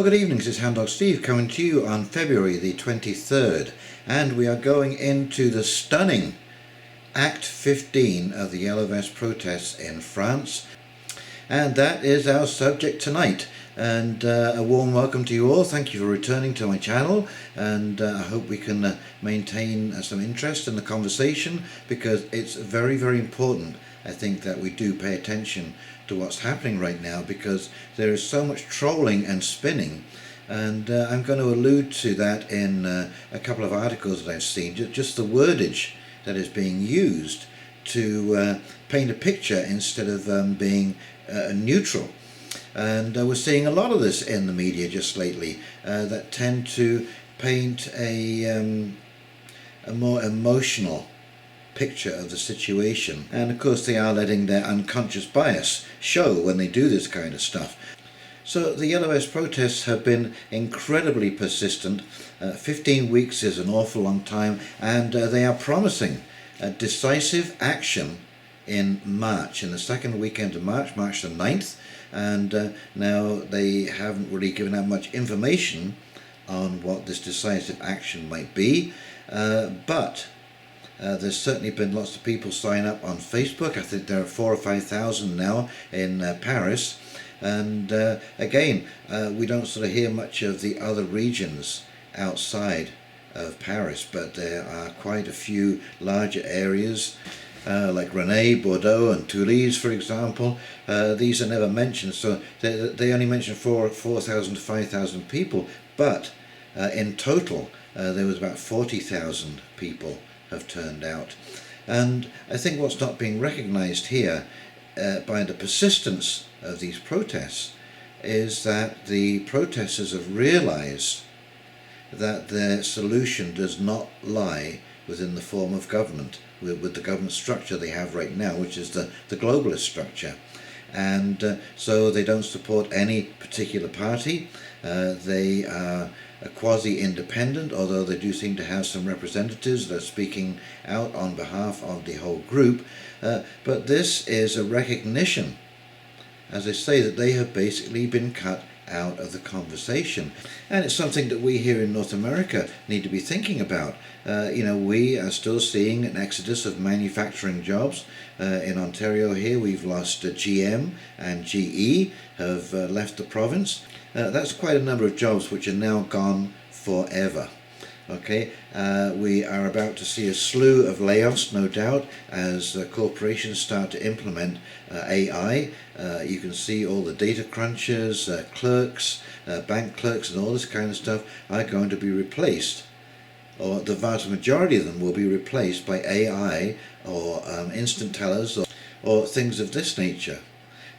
good evening, this is Hound Dog Steve coming to you on February the 23rd, and we are going into the stunning Act 15 of the Yellow Vest protests in France, and that is our subject tonight. And a warm welcome to you all. Thank you for returning to my channel, and I hope we can maintain some interest in the conversation, because it's very, very important, I think, that we do pay attention to what's happening right now, because there is so much trolling and spinning, and I'm going to allude to that in a couple of articles that I've seen, just the wordage that is being used to paint a picture instead of being neutral. And we're seeing a lot of this in the media just lately that tend to paint a more emotional picture of the situation, and of course they are letting their unconscious bias show when they do this kind of stuff. So the Yellow Vest protests have been incredibly persistent. 15 weeks is an awful long time, and they are promising decisive action in March, in the second weekend of March the 9th, and now they haven't really given out much information on what this decisive action might be, but there's certainly been lots of people sign up on Facebook. I think there are 4,000 or 5,000 now in Paris, and again, we don't sort of hear much of the other regions outside of Paris, but there are quite a few larger areas like Rennes, Bordeaux and Toulouse, for example. These are never mentioned, so they only mention 4,000 to 5,000 people, but in total there was about 40,000 people have turned out. And I think what's not being recognized here by the persistence of these protests is that the protesters have realized that their solution does not lie within the form of government, with the government structure they have right now, which is the globalist structure. And so they don't support any particular party. They are quasi-independent, although they do seem to have some representatives that are speaking out on behalf of the whole group. But this is a recognition, as I say, that they have basically been cut out of the conversation. And it's something that we here in North America need to be thinking about. We are still seeing an exodus of manufacturing jobs. In Ontario here, we've lost GM and GE have left the province. That's quite a number of jobs which are now gone forever. Okay, we are about to see a slew of layoffs, no doubt, as corporations start to implement AI. You can see all the data crunchers, clerks, bank clerks and all this kind of stuff are going to be replaced, or the vast majority of them will be replaced by AI or instant tellers or things of this nature.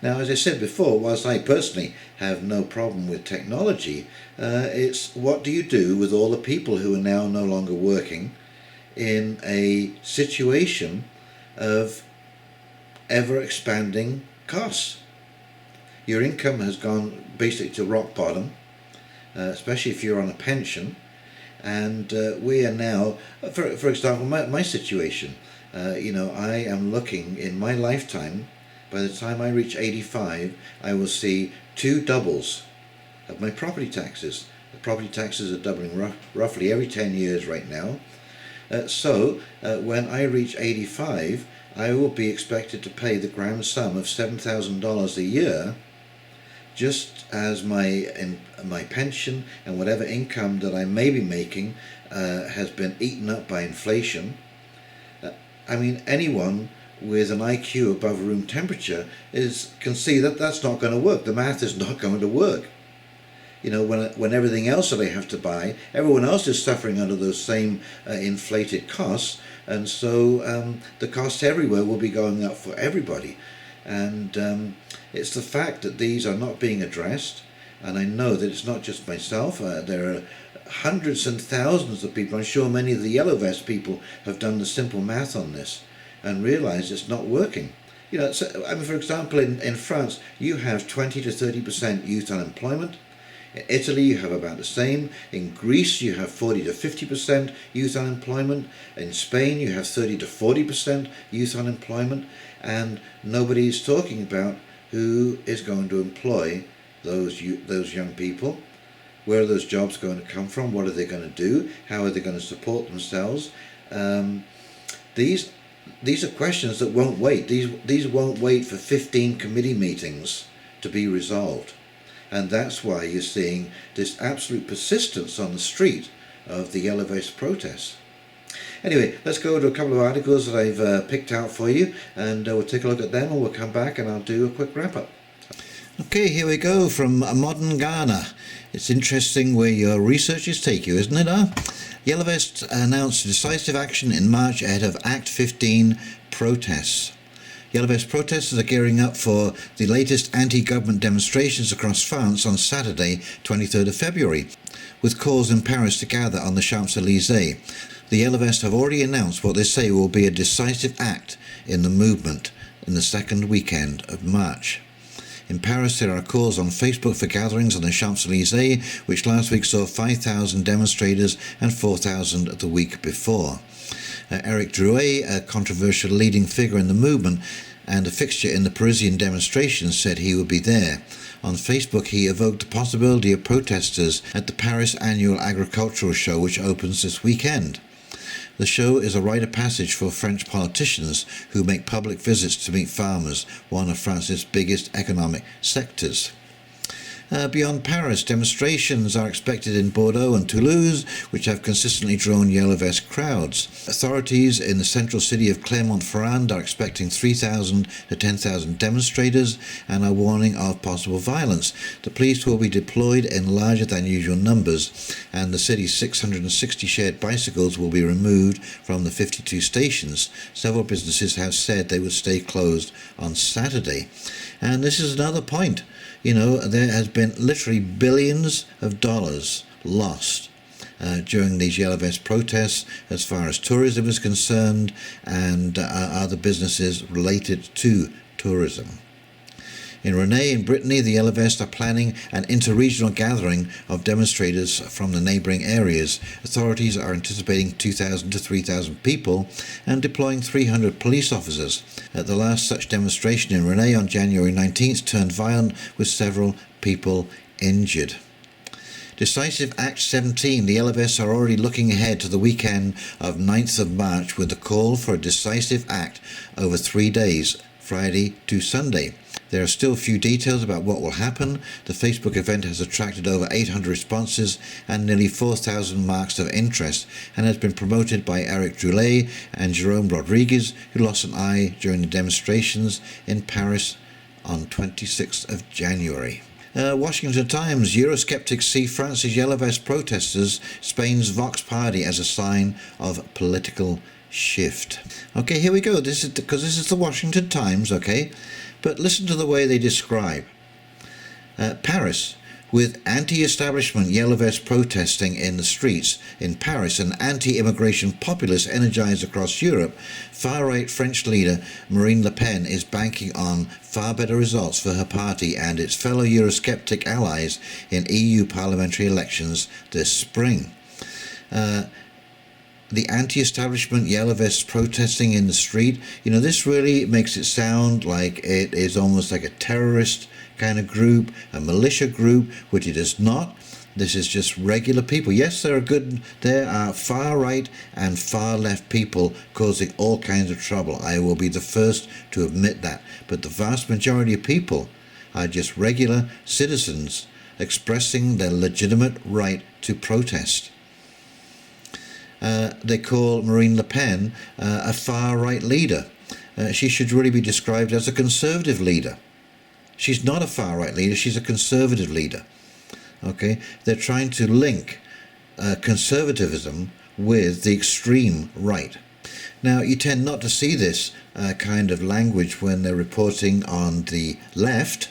Now, as I said before, whilst I personally have no problem with technology, it's what do you do with all the people who are now no longer working in a situation of ever-expanding costs? Your income has gone basically to rock bottom, especially if you're on a pension, and we are now, for example, my situation, I am looking in my lifetime. By the time I reach 85, I will see two doubles of my property taxes. The property taxes are doubling roughly every 10 years right now. So when I reach 85, I will be expected to pay the grand sum of $7,000 a year, just as my pension and whatever income that I may be making has been eaten up by inflation. I mean, anyone with an IQ above room temperature can see that that's not going to work. The math is not going to work. When everything else that I have to buy, everyone else is suffering under those same inflated costs, and so the costs everywhere will be going up for everybody. And it's the fact that these are not being addressed, and I know that it's not just myself. There are hundreds and thousands of people. I'm sure many of the Yellow Vest people have done the simple math on this and realize it's not working. For example, in France, you have 20 to 30% youth unemployment. In Italy, you have about the same. In Greece, you have 40 to 50% youth unemployment. In Spain, you have 30 to 40% youth unemployment. And nobody's talking about who is going to employ those young people. Where are those jobs going to come from? What are they going to do? How are they going to support themselves? These are questions that won't wait. These won't wait for 15 committee meetings to be resolved. And that's why you're seeing this absolute persistence on the street of the Yellow Vest protests. Anyway, let's go to a couple of articles that I've picked out for you, and we'll take a look at them, and we'll come back and I'll do a quick wrap-up. Okay, here we go from Modern Ghana. It's interesting where your researches take you, isn't it? Yellow Vest announced decisive action in March ahead of Act 15 protests. Yellow Vest protesters are gearing up for the latest anti-government demonstrations across France on Saturday, 23rd of February, with calls in Paris to gather on the Champs-Élysées. The Yellow Vest have already announced what they say will be a decisive act in the movement in the second weekend of March. In Paris, there are calls on Facebook for gatherings on the Champs-Élysées, which last week saw 5,000 demonstrators and 4,000 the week before. Eric Drouet, a controversial leading figure in the movement and a fixture in the Parisian demonstrations, said he would be there. On Facebook, he evoked the possibility of protesters at the Paris annual agricultural show, which opens this weekend. The show is a rite of passage for French politicians who make public visits to meet farmers, one of France's biggest economic sectors. Beyond Paris, demonstrations are expected in Bordeaux and Toulouse, which have consistently drawn Yellow Vest crowds. Authorities in the central city of Clermont-Ferrand are expecting 3,000 to 10,000 demonstrators and are warning of possible violence. The police will be deployed in larger than usual numbers, and the city's 660 shared bicycles will be removed from the 52 stations. Several businesses have said they would stay closed on Saturday. And this is another point. You know, there has been literally billions of dollars lost during these Yellow Vest protests as far as tourism is concerned and other businesses related to tourism. In Rennes, in Brittany, the Yellow Vest are planning an inter-regional gathering of demonstrators from the neighbouring areas. Authorities are anticipating 2,000 to 3,000 people and deploying 300 police officers. The last such demonstration in Rennes on January 19th turned violent with several people injured. Decisive Act 17. The Yellow Vests are already looking ahead to the weekend of 9th of March with a call for a decisive act over 3 days, Friday to Sunday. There are still few details about what will happen. The Facebook event has attracted over 800 responses and nearly 4,000 marks of interest and has been promoted by Eric Drouet and Jerome Rodriguez, who lost an eye during the demonstrations in Paris on 26th of January. Washington Times. Eurosceptics see France's Yellow Vest protesters, Spain's Vox Party, as a sign of political shift. Okay, here we go. This is the Washington Times, okay? But listen to the way they describe Paris, with anti-establishment Yellow Vest protesting in the streets in Paris and anti-immigration populists energized across Europe. Far-right French leader Marine Le Pen is banking on far better results for her party and its fellow Eurosceptic allies in EU parliamentary elections this spring. The anti-establishment Yellow Vests protesting in the street, you know, this really makes it sound like it is almost like a terrorist kind of group, a militia group, which it is not. This is just regular people. Yes, there are far right and far left people causing all kinds of trouble. I will be the first to admit that. But the vast majority of people are just regular citizens expressing their legitimate right to protest. They call Marine Le Pen a far-right leader. She should really be described as a conservative leader. She's not a far-right leader, she's a conservative leader. Okay, they're trying to link conservatism with the extreme right. Now, you tend not to see this kind of language when they're reporting on the left.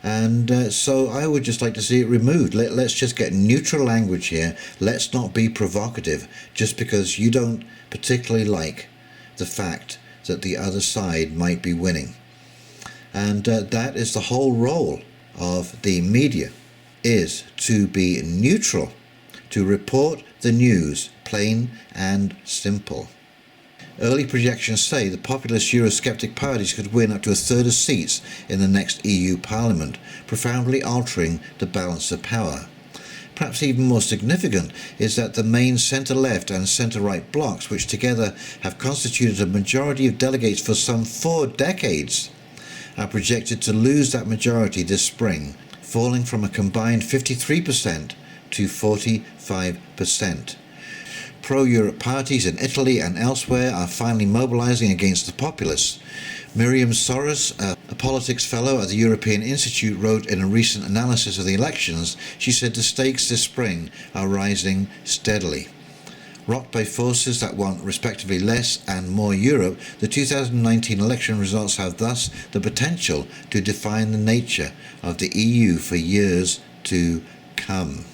And so I would just like to see it removed. Let's just get neutral language here. Let's not be provocative just because you don't particularly like the fact that the other side might be winning. And that is the whole role of the media, is to be neutral, to report the news, plain and simple. Early projections say the populist Eurosceptic parties could win up to a third of seats in the next EU Parliament, profoundly altering the balance of power. perhaps even more significant, is that the main centre-left and centre-right blocs, which together have constituted a majority of delegates for some 4 decades, are projected to lose that majority this spring, falling from a combined 53% to 45%. Pro-Europe parties in Italy and elsewhere are finally mobilising against the populists. Miriam Soros, a politics fellow at the European Institute, wrote in a recent analysis of the elections, she said the stakes this spring are rising steadily. Rocked by forces that want respectively less and more Europe, the 2019 election results have thus the potential to define the nature of the EU for years to come.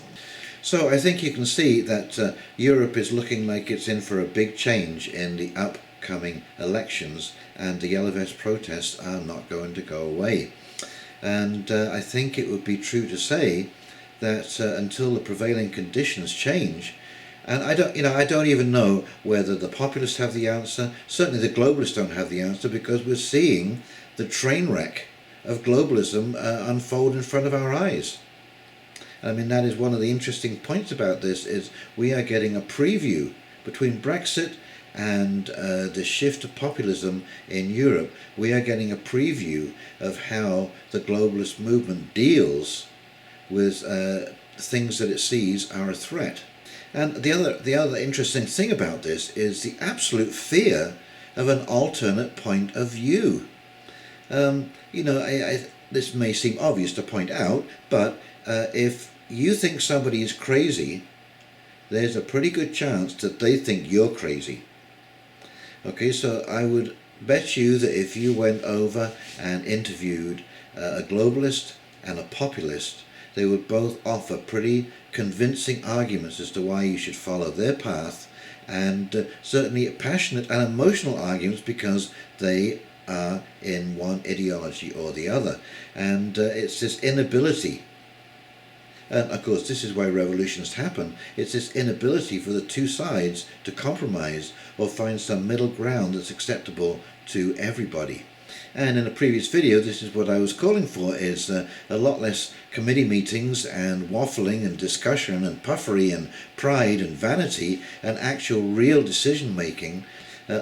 So I think you can see that Europe is looking like it's in for a big change in the upcoming elections, and the Yellow Vest protests are not going to go away. And I think it would be true to say that until the prevailing conditions change, and I don't even know whether the populists have the answer. Certainly the globalists don't have the answer, because we're seeing the train wreck of globalism unfold in front of our eyes. I mean, that is one of the interesting points about this, is we are getting a preview between Brexit and the shift of populism in Europe. We are getting a preview of how the globalist movement deals with things that it sees are a threat. And the other interesting thing about this is the absolute fear of an alternate point of view. This may seem obvious to point out, but if you think somebody is crazy, there's a pretty good chance that they think you're crazy. Okay, so I would bet you that if you went over and interviewed a globalist and a populist, they would both offer pretty convincing arguments as to why you should follow their path, and certainly passionate and emotional arguments, because they are in one ideology or the other. And it's this inability, and of course this is why revolutions happen, it's this inability for the two sides to compromise or find some middle ground that's acceptable to everybody. And in a previous video, this is what I was calling for, is a lot less committee meetings and waffling and discussion and puffery and pride and vanity, and actual real decision making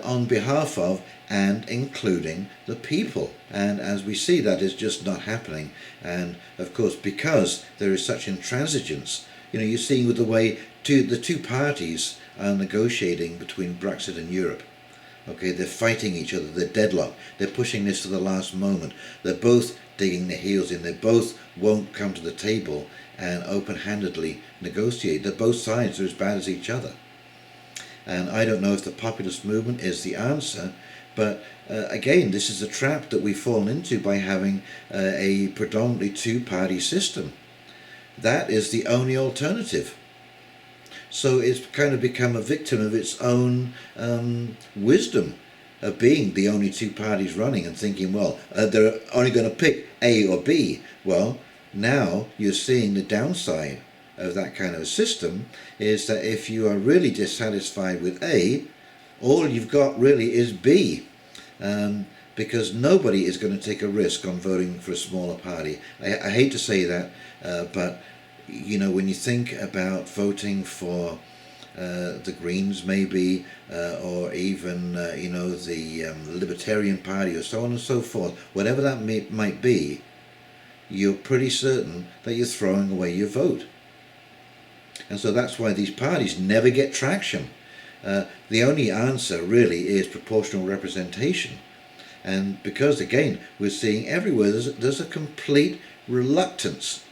on behalf of and including the people. And as we see, that is just not happening. And of course, because there is such intransigence, you're seeing with the way the two parties are negotiating between Brexit and Europe. Okay, they're fighting each other, they're deadlocked, they're pushing this to the last moment, they're both digging their heels in, they both won't come to the table and open-handedly negotiate. They're both sides are as bad as each other. And I don't know if the populist movement is the answer, but again, this is a trap that we've fallen into by having a predominantly two-party system. That is the only alternative. So it's kind of become a victim of its own wisdom of being the only two parties running and thinking, well, they're only going to pick A or B. Well, now you're seeing the downside of that kind of a system is that if you are really dissatisfied with A, all you've got really is B. Because nobody is going to take a risk on voting for a smaller party. I hate to say that, but when you think about voting for the Greens maybe, or even the Libertarian Party, or so on and so forth, whatever that might be, you're pretty certain that you're throwing away your vote. And so that's why these parties never get traction. The only answer really is proportional representation. And because, again, we're seeing everywhere there's a complete reluctance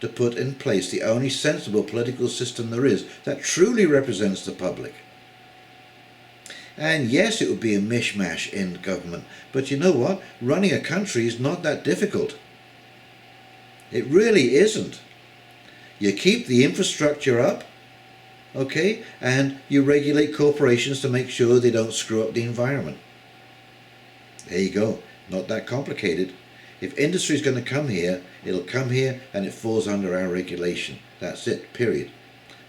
to put in place the only sensible political system there is that truly represents the public. And yes, it would be a mishmash in government, but you know what? Running a country is not that difficult. It really isn't. You keep the infrastructure up, okay, and you regulate corporations to make sure they don't screw up the environment. There you go. Not that complicated. If industry is going to come here, it'll come here and it falls under our regulation. That's it, period.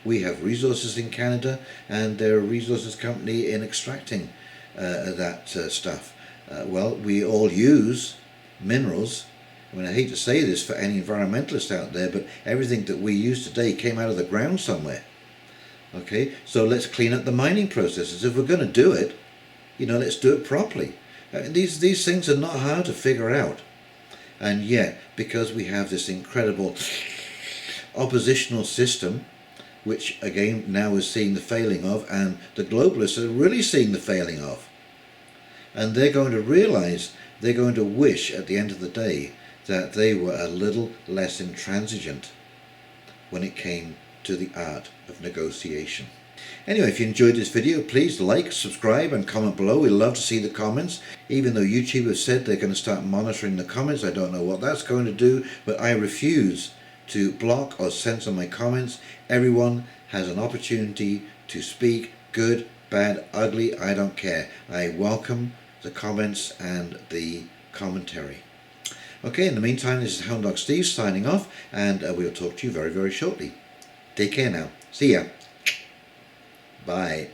We have resources in Canada, and they're a resources company in extracting that stuff. Well, we all use minerals I mean, I hate to say this for any environmentalists out there, but everything that we use today came out of the ground somewhere. Okay, so let's clean up the mining processes. If we're going to do it, let's do it properly. These things are not hard to figure out. And yet, because we have this incredible oppositional system, which again now is seeing the failing of, and the globalists are really seeing the failing of. And they're going to realize, they're going to wish at the end of the day that they were a little less intransigent when it came to the art of negotiation. Anyway, if you enjoyed this video, please like, subscribe and comment below. We'd love to see the comments. Even though YouTube has said they're going to start monitoring the comments, I don't know what that's going to do, but I refuse to block or censor my comments. Everyone has an opportunity to speak, good, bad, ugly, I don't care. I welcome the comments and the commentary. Okay, in the meantime, this is Hound Dog Steve signing off, and we'll talk to you very, very shortly. Take care now. See ya. Bye.